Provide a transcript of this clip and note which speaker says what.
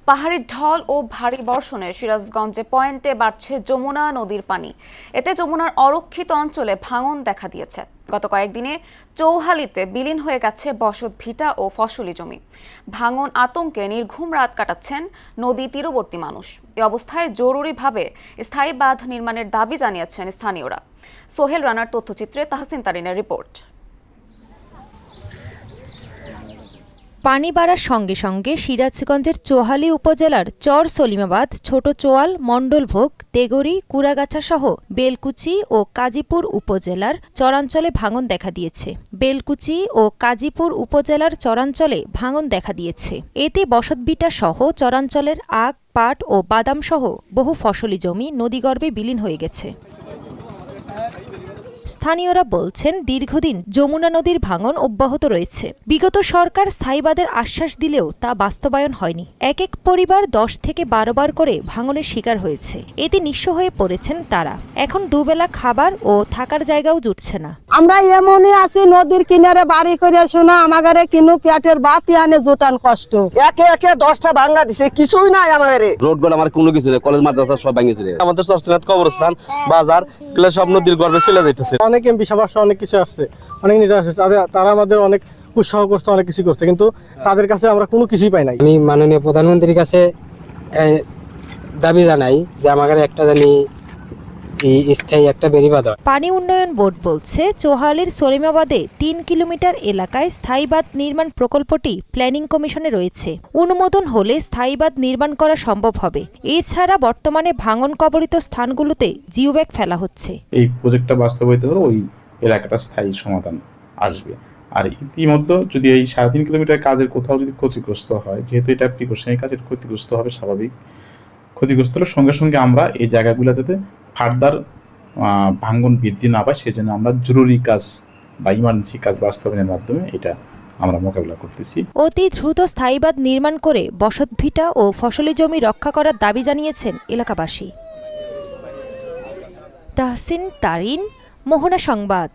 Speaker 1: পাহাড়ি ঢল ও ভারী বর্ষণে সিরাজগঞ্জে পয়েন্টে বাড়ছে যমুনা নদীর পানি। এতে যমুনার অরক্ষিত অঞ্চলে ভাঙন দেখা দিয়েছে। গত কয়েকদিনে চৌহালিতে বিলীন হয়ে গেছে বসত ভিটা ও ফসলি জমি। ভাঙন আতঙ্কে নির্ঘুম রাত কাটাচ্ছেন নদী তীরবর্তী মানুষ। এ অবস্থায় জরুরিভাবে স্থায়ী বাঁধ নির্মাণের দাবি জানিয়েছেন স্থানীয়রা। সোহেল রানার তথ্যচিত্রে তাহসিন তারিনের রিপোর্ট।
Speaker 2: পানি বাড়ার সঙ্গে সঙ্গে সিরাজগঞ্জের চৌহালি উপজেলার চর সলিমাবাদ, ছোট চোয়াল, মণ্ডলভোগ, তেগরি, কুড়াগাছা সহ বেলকুচি ও কাজীপুর উপজেলার চরাঞ্চলে ভাঙন দেখা দিয়েছে। বেলকুচি ও কাজীপুর উপজেলার চরাঞ্চলে ভাঙন দেখা দিয়েছে। এতে বসতভিটা সহ চরাঞ্চলের আখ, পাট ও বাদাম সহ বহু ফসলি জমি নদীগর্ভে বিলীন হয়ে গেছে। স্থানীয়রা বলছেন, দীর্ঘদিন যমুনা নদীর ভাঙন অব্যাহত রয়েছে। বিগত সরকার স্থায়ী বাঁধের আশ্বাস দিলেও তা বাস্তবায়ন হয়নি। এক এক পরিবার 10 থেকে 12 বার করে ভাঙনের শিকার হয়েছে। এতে নিঃস্ব হয়ে পড়েছেন তারা। এখন দুবেলা খাবার ও থাকার জায়গাও জুটছে না।
Speaker 3: আমরা এমনই আছি, নদীর কিনারে বাড়ি করে শোনা আমাদের কিনু পেটের বাতি আনে জোটান কষ্ট।
Speaker 4: একে একে 10টা ভাঙা দিছে, কিছুই নাই আমাদের।
Speaker 5: রোডগুলো আমার কোনো কিছু নেই, কলেজ মাদ্রাসা সব ভেঙে চলে।
Speaker 6: আমাদের চরচিনাথ কবরস্থান বাজার এগুলো সব নদীর গর্ভে চলে যাইতেছে। অনেক এমপি সমস্যা, অনেক কিছু আসছে, অনেক নেতা আসছে, তারা আমাদের অনেক উৎসাহ করছে, অনেক কিছু করছে, কিন্তু তাদের কাছে আমরা কোনো কিছুই পাই নাই।
Speaker 7: আমি মাননীয় প্রধানমন্ত্রীর কাছে দাবি জানাই যে আমাদের একটা জানি স্থায়ী একটা বেড়িবাঁধ।
Speaker 2: পানি উন্নয়ন বোর্ড বলছে, চৌহালির সলিমাবাদে 3 কিলোমিটার এলাকায় স্থায়ী বাঁধ নির্মাণ প্রকল্পটি প্ল্যানিং কমিশনে রয়েছে। অনুমোদন হলে স্থায়ী বাঁধ নির্মাণ করা সম্ভব হবে। এছাড়া বর্তমানে ভাঙন কবলিত স্থানগুলোতে জিওব্যাগ ফেলা হচ্ছে।
Speaker 8: এই প্রজেক্টটা বাস্তবায়িত হলে ওই এলাকাটা স্থায়ী সমাধান আসবে। আর ইতিমধ্যে যদি এই 3.5 কিলোমিটার কাজের কোথাও যদি ক্ষতিগ্রস্ত হয়, যেহেতু এটা প্রিকশনের কাজের ক্ষতিগ্রস্ত হবে, স্বাভাবিক ক্ষতিগ্রস্ত হলে সঙ্গে সঙ্গে আমরা এই জায়গাগুলো যাতে ফার্দার ভাঙন বৃদ্ধি না পায়, সেজন্য আমরা জরুরি কাজ বা ইমার্জেন্সি কাজ বাস্তবায়নের মাধ্যমে এটা আমরা মোকাবিলা করতেছি।
Speaker 2: অতি দ্রুত স্থায়ী বাঁধ নির্মাণ করে বসতভিটা ও ফসলি জমি রক্ষা করার দাবি জানিয়েছেন এলাকাবাসী। তাহসিন তারিন, মোহনা সংবাদ।